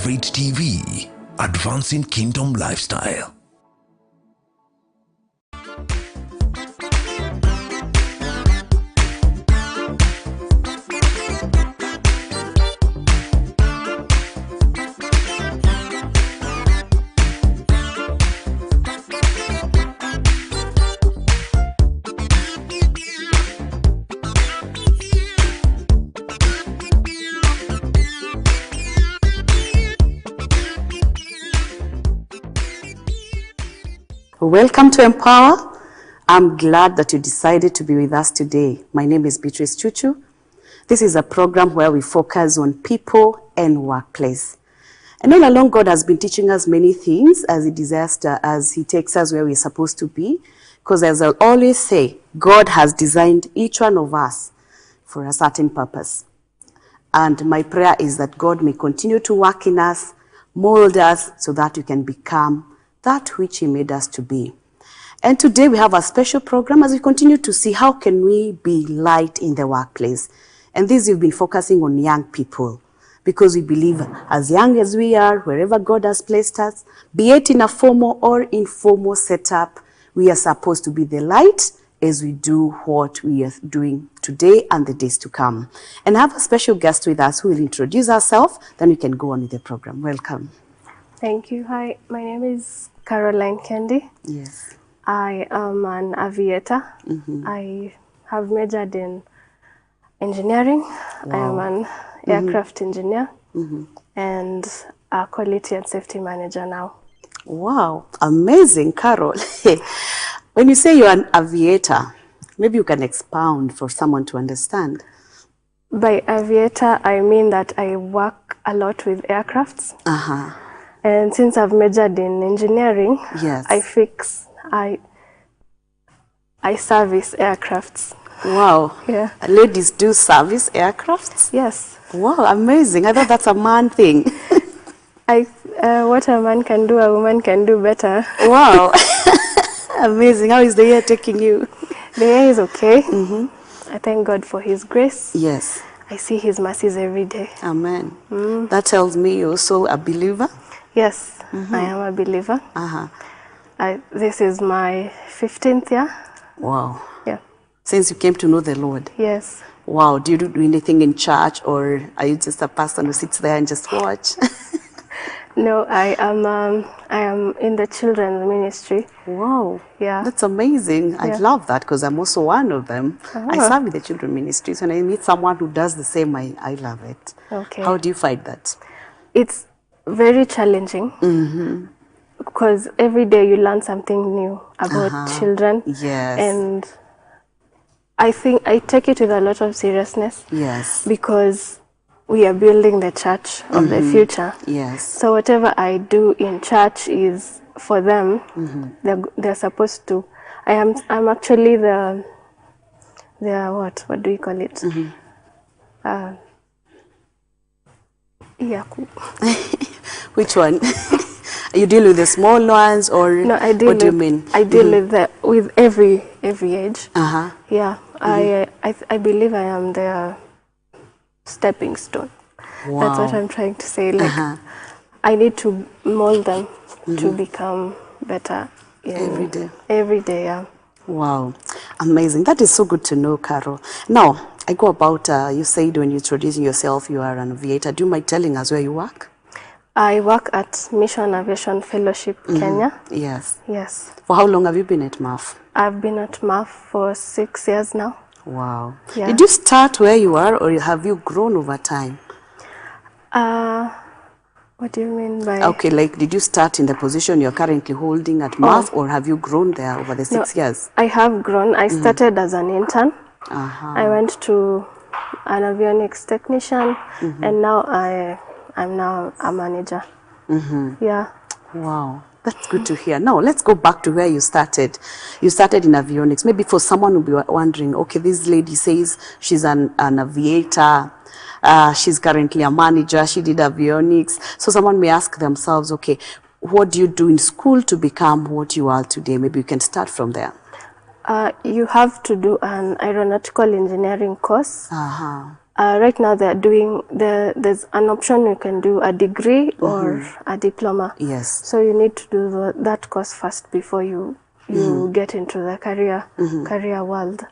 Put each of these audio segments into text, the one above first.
favorite TV, advancing kingdom lifestyle. Welcome to Empower. I'm glad that you decided to be with us today. My name is Beatrice Chuchu. This is a program where we focus on people and workplace. And all along, God has been teaching us many things as He desires as He takes us where we're supposed to be. Because as I always say, God has designed each one of us for a certain purpose. And my prayer is that God may continue to work in us, mold us, so that we can become that which He made us to be. And today we have a special program as we continue to see how can we be light in the workplace. And this we've been focusing on young people because we believe as young as we are, wherever God has placed us, be it in a formal or informal setup, we are supposed to be the light as we do what we are doing today and the days to come. And I have a special guest with us who will introduce herself, then we can go on with the program. Welcome. Thank you. Hi, my name is Caroline Kendi. Yes. I am an aviator. I have majored in engineering. Wow. I am an aircraft engineer and a quality and safety manager now. Wow, amazing, Carol. When you say you're an aviator, maybe you can expound for someone to understand. By aviator, I mean that I work a lot with aircrafts. And since I've majored in engineering, yes, I service aircrafts. Wow. Yeah. Ladies do service aircrafts? Yes. Wow, amazing. I thought that's a man thing. What a man can do, a woman can do better. Wow. Amazing. How is the year taking you? The year is okay. I thank God for His grace. Yes. I see His mercies every day. Amen. That tells me you're also a believer? Yes, I am a believer. This is my 15th year. Wow. Yeah. Since you came to know the Lord? Yes. Wow. Do you do anything in church, or are you just a person who sits there and just watch? No, I am in the children's ministry. Wow. Yeah. That's amazing. I love that because I'm also one of them. I serve with the children's ministries. When I meet someone who does the same, I love it. Okay. How do you find that? It's very challenging because every day you learn something new about children. Yes. And I think I take it with a lot of seriousness. Yes. Because we are building the church of the future. Yes. So whatever I do in church is for them. They're supposed to. I'm actually the what do you call it? Which one? You deal with the small ones, or no? I deal. What do you mean? I deal with every age. Yeah. I believe I am their stepping stone. Wow. That's what I'm trying to say. Like I need to mold them to become better every day. Every day. Yeah. Wow, amazing. That is so good to know, Carol. Now, I go about, you said when you're introducing yourself, you are an aviator. Do you mind telling us where you work? I work at Mission Aviation Fellowship, Kenya. Yes. Yes. For how long have you been at MAF? I've been at MAF for 6 years now. Wow. Yeah. Did you start where you are, or have you grown over time? What do you mean by... Okay, like did you start in the position you're currently holding at MAF, or have you grown there over the 6 years? I have grown. I started as an intern. I went to an avionics technician, and now I'm now a manager. Yeah. Wow, that's good to hear. Now, let's go back to where you started. You started in avionics. Maybe for someone who will be wondering, okay, this lady says she's an aviator, she's currently a manager, she did avionics. So someone may ask themselves, okay, what do you do in school to become what you are today? Maybe you can start from there. You have to do an aeronautical engineering course. Right now they're doing, there's an option you can do a degree or a diploma. Yes. So you need to do that course first before you get into the career world.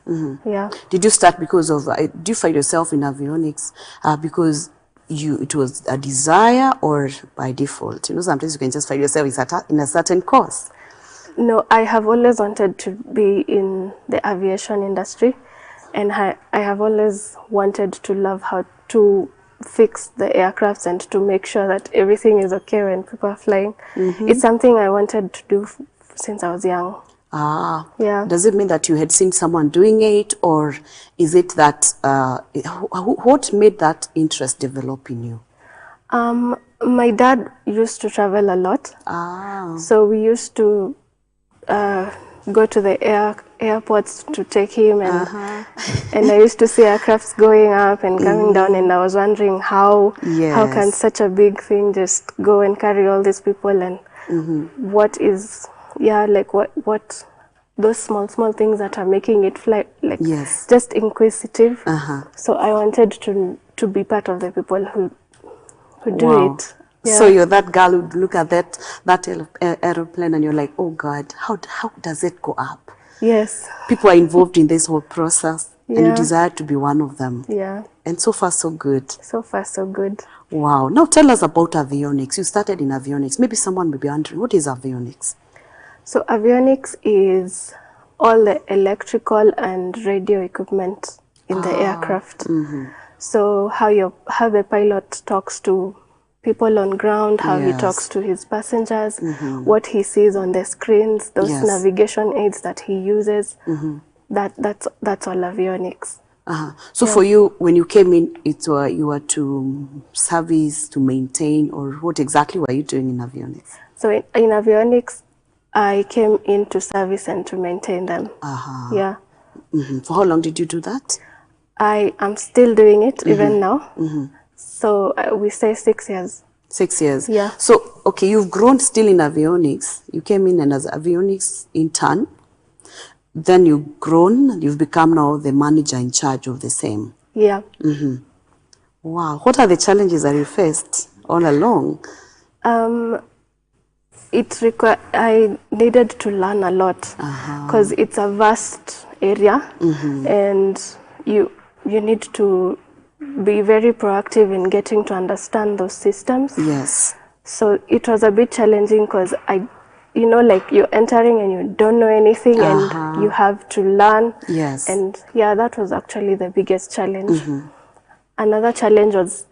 Yeah. Did you start because of, do you find yourself in avionics because it was a desire or by default? You know, sometimes you can just find yourself in a certain course. No, I have always wanted to be in the aviation industry, and I have always wanted to love how to fix the aircrafts and to make sure that everything is okay when people are flying. It's something I wanted to do since I was young. Ah, yeah. Does it mean that you had seen someone doing it, or is it that, what made that interest develop in you? My dad used to travel a lot. So we used to go to the airports to take him, and and I used to see aircrafts going up and coming down, and I was wondering how can such a big thing just go and carry all these people, and what is like what those small things that are making it fly, like just inquisitive. So I wanted to be part of the people who do it. Yeah. So you're that girl who look at that aeroplane and you're like, oh God, how does it go up? Yes. People are involved in this whole process, and you desire to be one of them. Yeah. And so far, so good. So far, so good. Wow. Now tell us about avionics. You started in avionics. Maybe someone may be wondering, what is avionics? So avionics is all the electrical and radio equipment in the aircraft. So how the pilot talks to people on ground, how he talks to his passengers, what he sees on the screens, those navigation aids that he uses. That's all avionics. So for you, when you came in, you were to service, to maintain, or what exactly were you doing in avionics? So in avionics, I came in to service and to maintain them. Yeah. For how long did you do that? I am still doing it even now. So we say 6 years. 6 years. Yeah. So, okay, you've grown still in avionics. You came in and as avionics intern. Then you've grown, you've become now the manager in charge of the same. Yeah. Wow. What are the challenges that you faced all along? I needed to learn a lot because it's a vast area, and you need to be very proactive in getting to understand those systems. Yes. So it was a bit challenging because like you're entering and you don't know anything, and you have to learn. Yes. And that was actually the biggest challenge. Another challenge was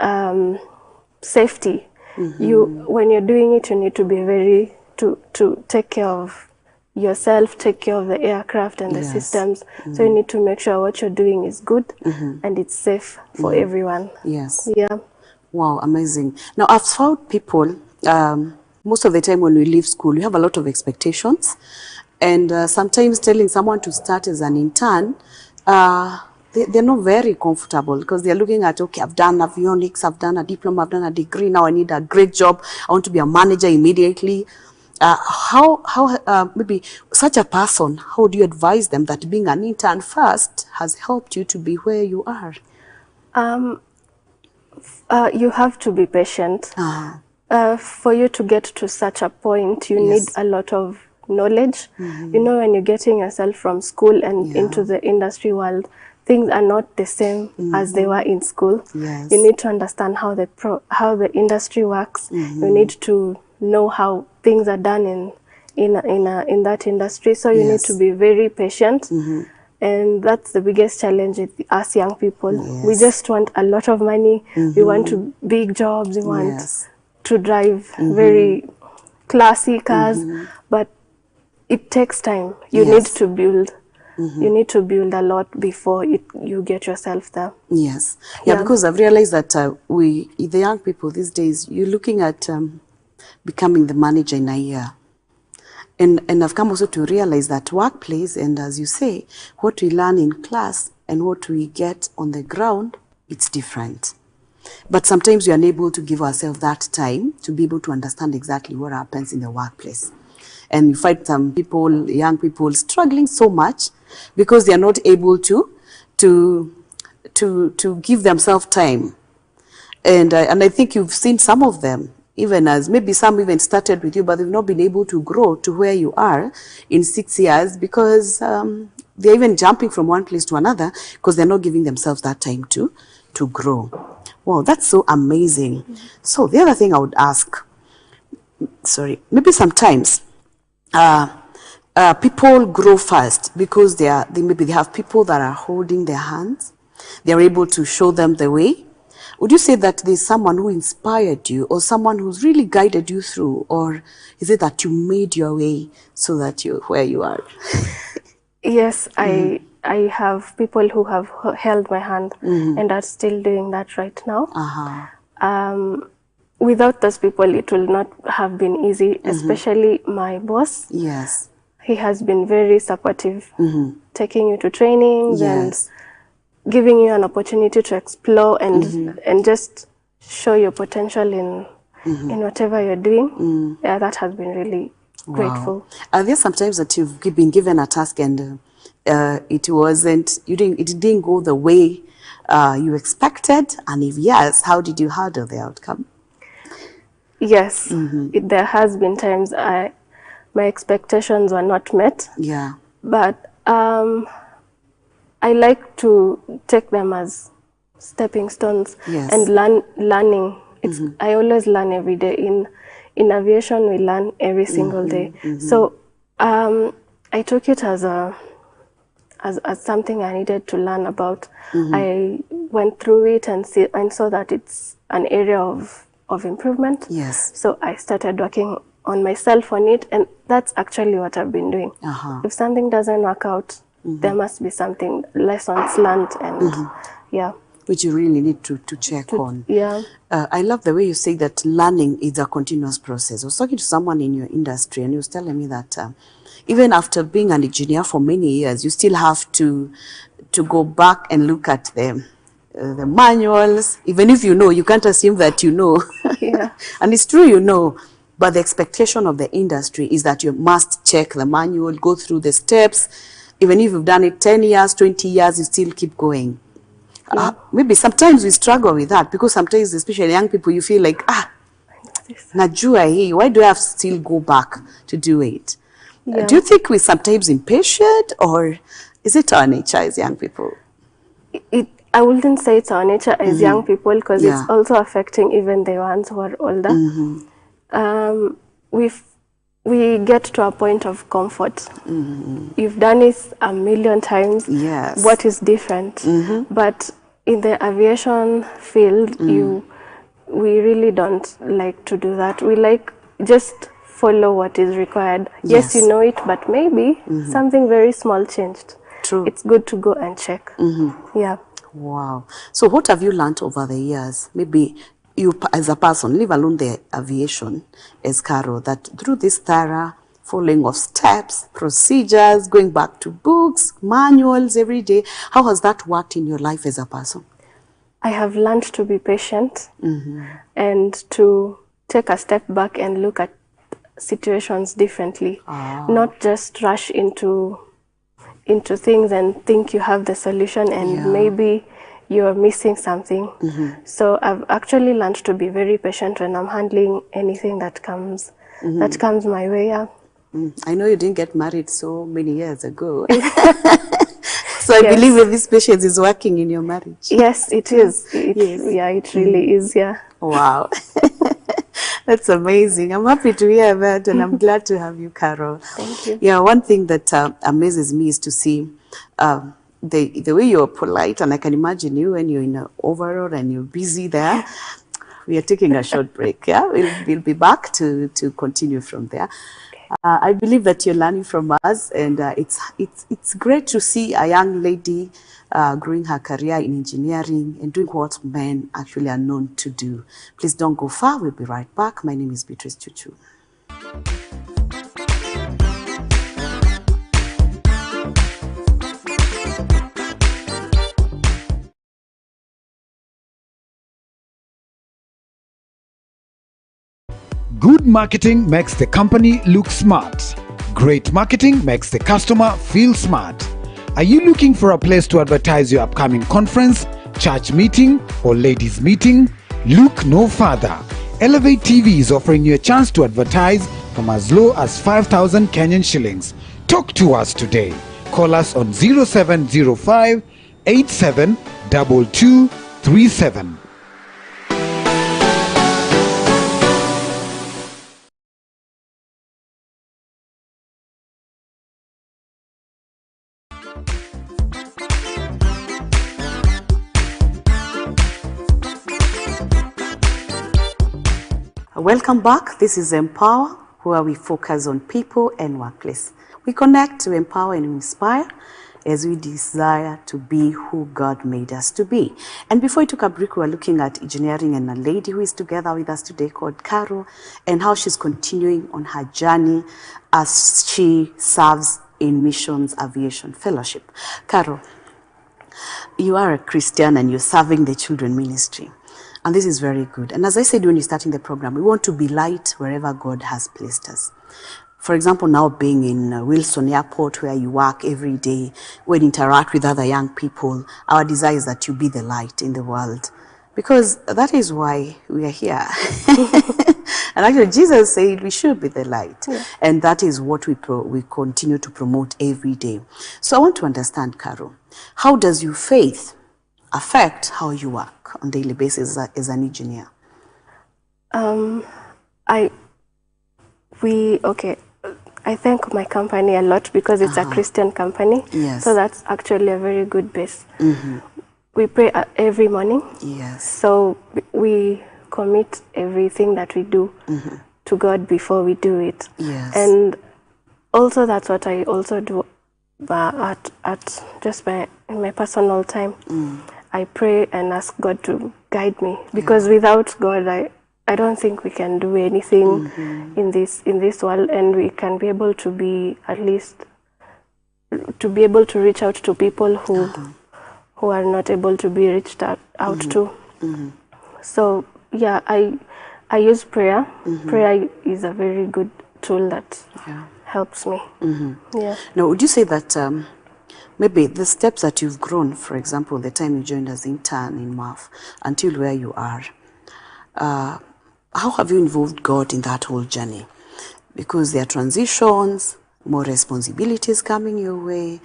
safety. When you're doing it, you need to be to take care of yourself, take care of the aircraft and the systems. So you need to make sure what you're doing is good and it's safe for everyone. Yes. Yeah. Wow, amazing. Now, I've found people, most of the time when we leave school, we have a lot of expectations. And sometimes telling someone to start as an intern, they're not very comfortable because they're looking at, okay, I've done avionics, I've done a diploma, I've done a degree, now I need a great job, I want to be a manager immediately. Maybe such a person, how do you advise them that being an intern first has helped you to be where you are? You have to be patient. For you to get to such a point, you need a lot of knowledge. When you're getting yourself from school and into the industry world, things are not the same as they were in school. Yes. You need to understand how the industry works. You need to know how things are done in that industry. So you need to be very patient. And that's the biggest challenge with us young people. We just want a lot of money. We want to big jobs. We want to drive very classy cars. But it takes time. You need to build. You need to build a lot before you get yourself there. Yes. Yeah, because I've realized that the young people these days, you're looking at becoming the manager in a year. And I've come also to realize that workplace, and as you say, what we learn in class and what we get on the ground, it's different. But sometimes we are unable to give ourselves that time to be able to understand exactly what happens in the workplace. And you find some people, young people, struggling so much because they are not able to to give themselves time. And I think you've seen some of them, even as maybe some even started with you, but they've not been able to grow to where you are in 6 years because they're even jumping from one place to another because they're not giving themselves that time to grow. Wow, that's so amazing. So the other thing I would ask, maybe sometimes people grow fast because maybe they have people that are holding their hands. They're able to show them the way. Would you say that there's someone who inspired you or someone who's really guided you through, or is it that you made your way so that you're where you are? Yes, I have people who have held my hand and are still doing that right now. Without those people, it will not have been easy, especially my boss. Yes. He has been very supportive, taking you to trainings and giving you an opportunity to explore and just show your potential in whatever you're doing. Yeah, that has been really grateful. Are there sometimes that you've been given a task and it didn't go the way you expected? And if yes, how did you handle the outcome? Yes, there has been times my expectations were not met. Yeah. But I like to take them as stepping stones and learning. I always learn every day. In aviation, we learn every single day. So I took it as something I needed to learn about. I went through it and saw that it's an area of improvement. Yes. So I started working on myself on it, and that's actually what I've been doing. If something doesn't work out, there must be something, lessons learned, and which you really need to check on. Yeah. I love the way you say that learning is a continuous process. I was talking to someone in your industry and he was telling me that even after being an engineer for many years, you still have to go back and look at the manuals. Even if you know, you can't assume that you know. Yeah. And it's true, you know. But the expectation of the industry is that you must check the manual, go through the steps. Even if you've done it 10 years, 20 years, you still keep going. Maybe sometimes we struggle with that because sometimes, especially young people, you feel like, najua hii, why do I have to still go back to do it? Yeah. Do you think we're sometimes impatient, or is it our nature as young people? I wouldn't say it's our nature as young people because it's also affecting even the ones who are older. We get to a point of comfort. You've done it a million times. Yes. What is different? But in the aviation field, we really don't like to do that. We like just follow what is required. Yes, you know it, but maybe something very small changed. True. It's good to go and check. Yeah. Wow. So what have you learned over the years? Maybe you as a person, leave alone the aviation as Carol, that through this thorough following of steps, procedures, going back to books, manuals every day, how has that worked in your life as a person? I have learned to be patient and to take a step back and look at situations differently, not just rush into things and think you have the solution and maybe you're missing something. So I've actually learned to be very patient when I'm handling anything that comes my way. I know you didn't get married so many years ago. So I believe that this patience is working in your marriage. Yes, it is. Yeah, it really is. Yeah. Wow. That's amazing. I'm happy to hear that, and I'm glad to have you, Carol. Thank you. Yeah, one thing that amazes me is to see the way you're polite, and I can imagine you when you're in an overall and you're busy there. We are taking a short break. Yeah, we'll be back to continue from there. I believe that you're learning from us, and it's great to see a young lady growing her career in engineering and doing what men actually are known to do. Please don't go far. We'll be right back. My name is Beatrice Chuchu. Good marketing makes the company look smart. Great marketing makes the customer feel smart. Are you looking for a place to advertise your upcoming conference, church meeting, or ladies' meeting? Look no further. Elevate TV is offering you a chance to advertise from as low as 5,000 Kenyan shillings. Talk to us today. Call us on 0705 872237. Welcome back. This is Empower, where we focus on people and workplace. We connect to empower and inspire as we desire to be who God made us to be. And before we took a break, we were looking at engineering and a lady who is together with us today called Carol, and how she's continuing on her journey as she serves in Missions Aviation Fellowship. Carol, you are a Christian and you're serving the children ministry. And this is very good. And as I said when you're starting the program, we want to be light wherever God has placed us. For example, now being in Wilson Airport, where you work every day, when you interact with other young people, our desire is that you be the light in the world. Because that is why we are here. And actually, Jesus said we should be the light. Yeah. And that is what we continue to promote every day. So I want to understand, Carol, how does your faith affect how you work on a daily basis as an engineer? I thank my company a lot because it's a Christian company. Yes. So that's actually a very good base. Mm-hmm. We pray every morning. Yes. So we commit everything that we do to God before we do it. Yes. And also that's what I also do at in my personal time. I pray and ask God to guide me, because without God, I don't think we can do anything in this world, and we can be able to be at least to be able to reach out to people who are not able to be reached out to. So yeah, I use prayer. Prayer is a very good tool that helps me. Yeah. Now, would you say that maybe the steps that you've grown, for example, the time you joined as intern in MAF until where you are, how have you involved God in that whole journey? Because there are transitions, more responsibilities coming your way,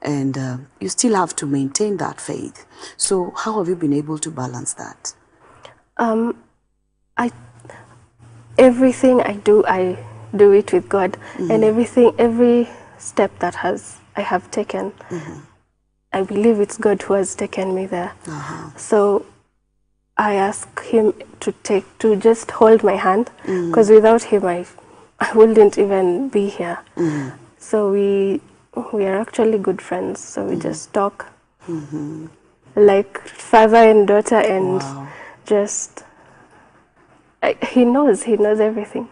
and you still have to maintain that faith. So how have you been able to balance that? Everything I do it with God, and every step that I have taken, I believe it's God who has taken me there. So I ask Him to just hold my hand, because without Him I wouldn't even be here. So we are actually good friends. So we just talk like father and daughter, and just He knows everything.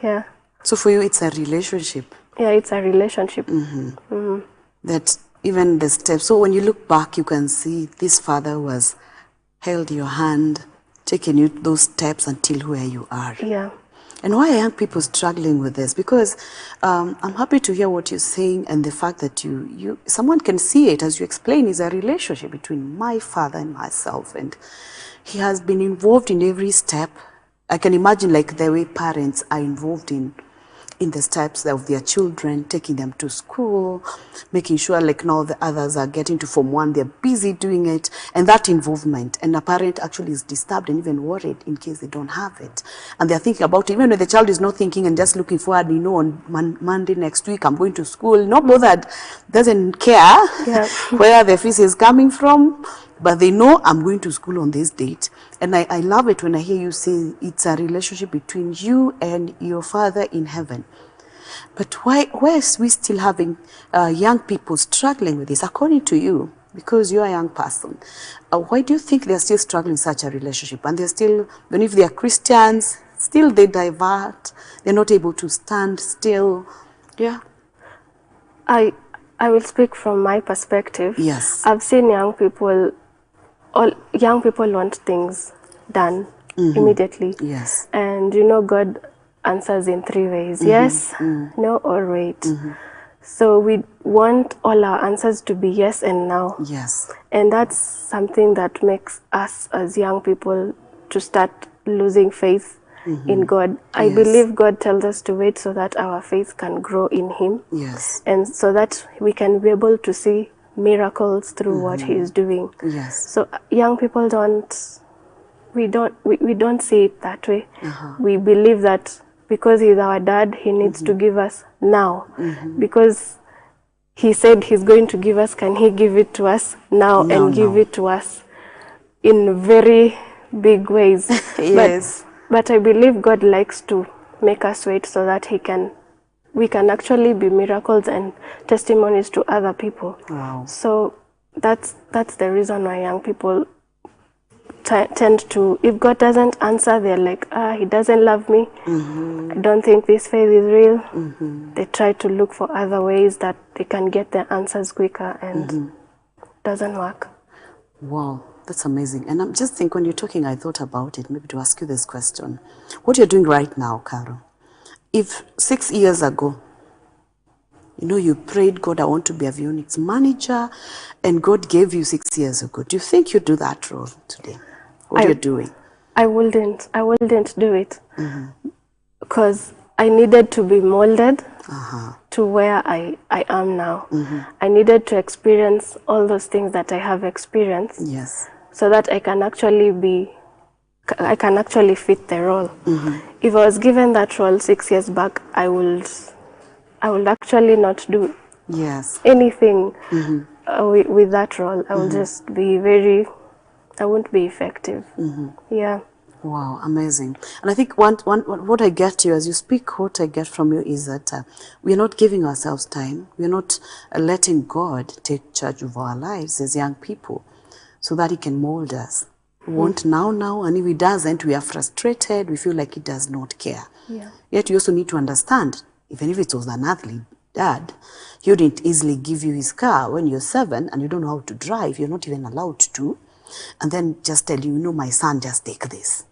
Yeah. So for you, it's a relationship. Yeah, it's a relationship. That even the steps. So when you look back, you can see this father who has held your hand, taken you those steps until where you are. Yeah. And why are young people struggling with this? Because I'm happy to hear what you're saying, and the fact that someone can see it, as you explain, is a relationship between my father and myself, and he has been involved in every step. I can imagine like the way parents are involved in the steps of their children, taking them to school, making sure like now the others are getting to Form 1, they're busy doing it, and that involvement. And a parent actually is disturbed and even worried in case they don't have it. And they're thinking about it, even when the child is not thinking and just looking forward, on Monday next week, I'm going to school, not bothered, doesn't care where the fees is coming from, but they know I'm going to school on this date. And I love it when I hear you say it's a relationship between you and your Father in heaven. But why is we still having young people struggling with this, according to you? Because you're a young person. Why do you think they're still struggling in such a relationship? And they're still, even if they're Christians, still they divert. They're not able to stand still. Yeah. I will speak from my perspective. Yes. I've seen young people want things done immediately. Yes. And God answers in 3 ways. Yes, no, or wait. So we want all our answers to be yes and now. Yes. And that's something that makes us as young people to start losing faith in God. I believe God tells us to wait so that our faith can grow in Him. Yes. And so that we can be able to see miracles through what He is doing. Yes. So young people don't see it that way. We believe that because He's our dad, He needs to give us now. Because He said He's going to give us, can He give it to us now and give it to us in very big ways? Yes. But I believe God likes to make us wait so that we can actually be miracles and testimonies to other people. Wow. So that's the reason why young people tend to, if God doesn't answer, they're like, He doesn't love me. I don't think this faith is real. They try to look for other ways that they can get their answers quicker, and it doesn't work. Wow, that's amazing. And I'm just thinking, when you're talking, I thought about it, maybe to ask you this question. What you're doing right now, Carol, if 6 years ago, you prayed, God, I want to be Avionic's manager, and God gave you 6 years ago, do you think you'd do that role today? What you're doing? I wouldn't do it, because I needed to be molded to where I am now. I needed to experience all those things that I have experienced. Yes. So that I can actually fit the role. If I was given that role 6 years back, I would actually not do anything with that role. I will just be I won't be effective. Yeah. Wow, amazing. And I think what I get to you as you speak, what I get from you is that we're not giving ourselves time. We're not letting God take charge of our lives as young people so that He can mold us. We want now, and if He doesn't, we are frustrated. We feel like He does not care. Yeah. Yet you also need to understand, even if it was an earthly dad, He wouldn't easily give you His car when you're 7 and you don't know how to drive. You're not even allowed to. And then just tell you, my son, just take this.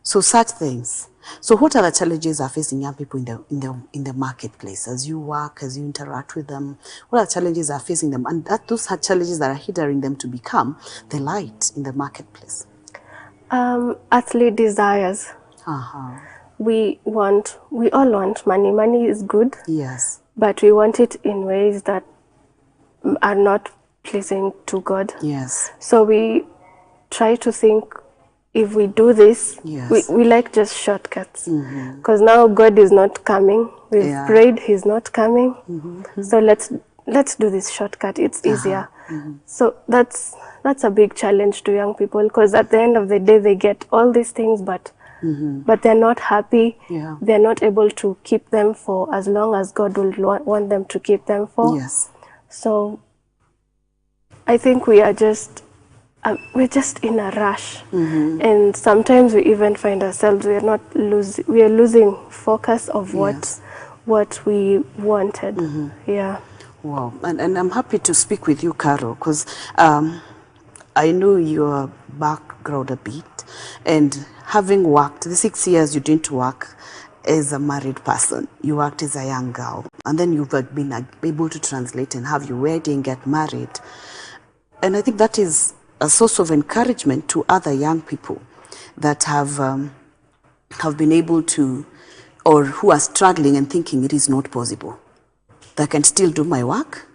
So such things. So what are the challenges are facing young people in the marketplace as you work, as you interact with them? What are the challenges are facing them? And those are challenges that are hindering them to become the light in the marketplace. Earthly desires. We all want money. Money is good. Yes. But we want it in ways that are not pleasing to God. Yes. So we try to think, if we do this, we like just shortcuts. Because now God is not coming. We've prayed, He's not coming. So let's do this shortcut. It's easier. So that's a big challenge to young people, because at the end of the day, they get all these things, but they're not happy. They're not able to keep them for as long as God will want them to keep them for. Yes. So I think we're just in a rush, and sometimes we even find ourselves we are losing focus of what we wanted. Yeah. Wow, and I'm happy to speak with you, Carol, because I know your background a bit, and having worked the 6 years you didn't work as a married person, you worked as a young girl, and then you've been able to translate and have your wedding, get married. And I think that is a source of encouragement to other young people that have been able to, or who are struggling and thinking it is not possible. That I can still do my work,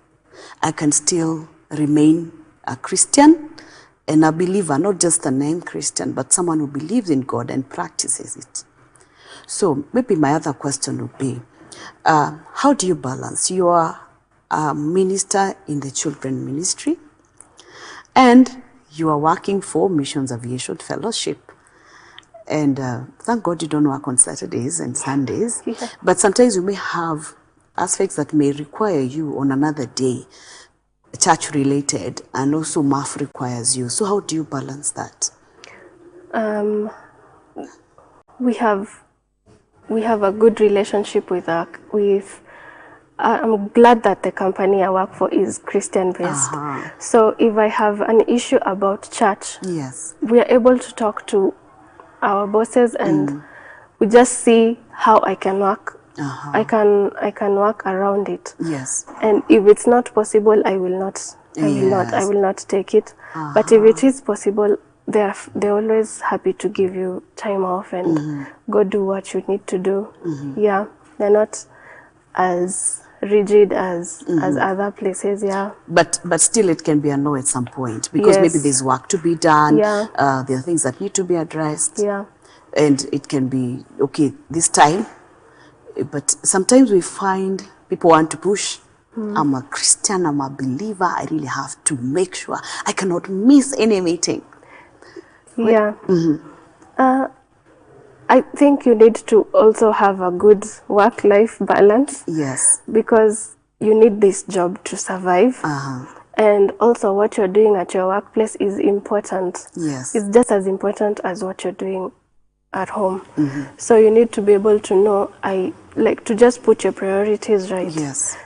I can still remain a Christian and a believer, not just a name Christian, but someone who believes in God and practices it. So maybe my other question would be, how do you balance? You are a minister in the children ministry, and you are working for Missions Aviation Fellowship. And thank God you don't work on Saturdays and Sundays, but sometimes you may have aspects that may require you on another day, church related, and also MAF requires you. So how do you balance that? We have a good relationship with I'm glad that the company I work for is Christian based. So if I have an issue about church, we are able to talk to our bosses, and we just see how I can work I can work around it. Yes. And if it's not possible, I will not take it. But if it is possible, they're always happy to give you time off and go do what you need to do. Yeah, they're not as rigid as other places. Yeah. But still, it can be a no at some point, because maybe there's work to be done. Yeah. There are things that need to be addressed. Yeah. And it can be okay this time. But sometimes we find people want to push. I'm a Christian, I'm a believer, I really have to make sure I cannot miss any meeting. Yeah. I think you need to also have a good work-life balance. Yes. Because you need this job to survive. And also what you're doing at your workplace is important. Yes. It's just as important as what you're doing at home. So you need to be able to know, to just put your priorities right. Yes.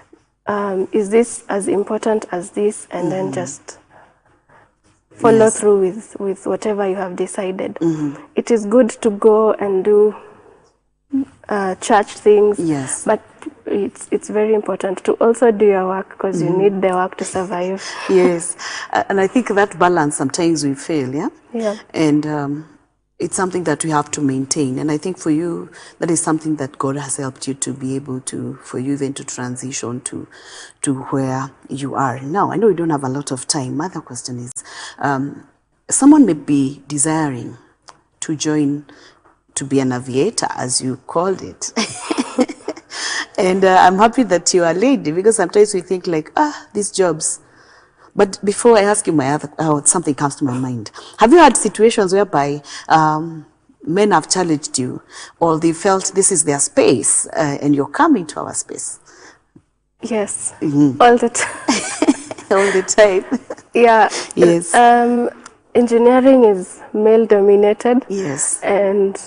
Is this as important as this? And then just follow through with whatever you have decided. It is good to go and do church things. Yes. But it's very important to also do your work, because you need the work to survive. Yes. And I think that balance sometimes we fail, yeah? Yeah. And it's something that we have to maintain. And I think for you, that is something that God has helped you to be able to, for you then to transition to where you are now. I know we don't have a lot of time. My other question is, someone may be desiring to join, to be an aviator, as you called it. And I'm happy that you are a lady, because sometimes we think like, these jobs. But before I ask you something comes to my mind. Have you had situations whereby men have challenged you, or they felt this is their space, and you're coming to our space? Yes, all the time. All the time. Yeah. Yes. Engineering is male-dominated. Yes. And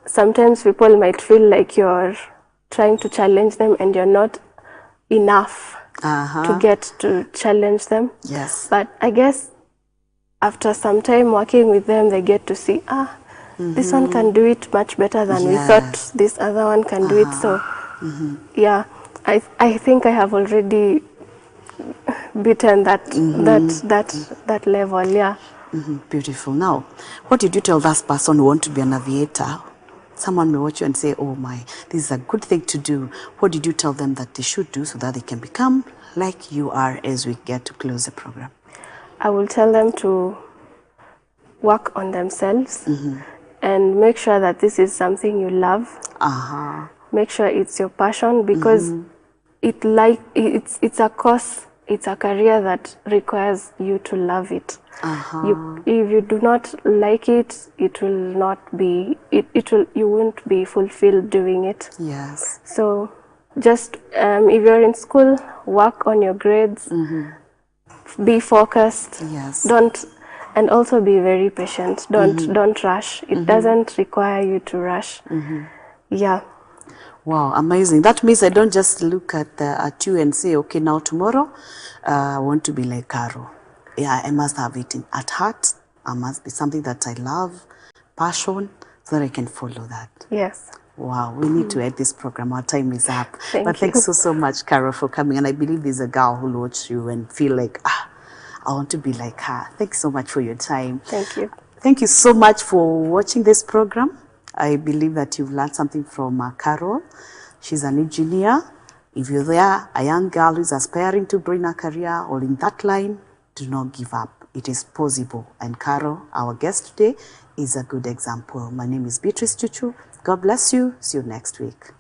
sometimes people might feel like you're trying to challenge them, and you're not enough to get to challenge them. Yes. But I guess after some time working with them, they get to see, this one can do it much better than we thought this other one can do it. So, yeah, I think I have already beaten that that level. Yeah. Beautiful. Now, what did you tell that person who wants to be an aviator? Someone may watch you and say, oh my, this is a good thing to do. What did you tell them that they should do so that they can become like you are as we get to close the program? I will tell them to work on themselves and make sure that this is something you love. Make sure it's your passion, because it's a course, it's a career that requires you to love it. If you do not like it, it will not be, you won't be fulfilled doing it. Yes. So just if you're in school, work on your grades, be focused. Yes. And also be very patient. Don't rush. It doesn't require you to rush. Yeah. Wow, amazing. That means I don't just look at you and say, okay, now tomorrow I want to be like Caro. Yeah, I must have it at heart. I must be something that I love, passion, so that I can follow that. Yes. Wow, we need to end this program. Our time is up. Thanks so much, Caro, for coming. And I believe there's a girl who will watch you and feel like, I want to be like her. Thanks so much for your time. Thank you. Thank you so much for watching this program. I believe that you've learned something from Carol. She's an engineer. If you're there, a young girl who's aspiring to bring a career or in that line, do not give up. It is possible. And Carol, our guest today, is a good example. My name is Beatrice Chuchu. God bless you. See you next week.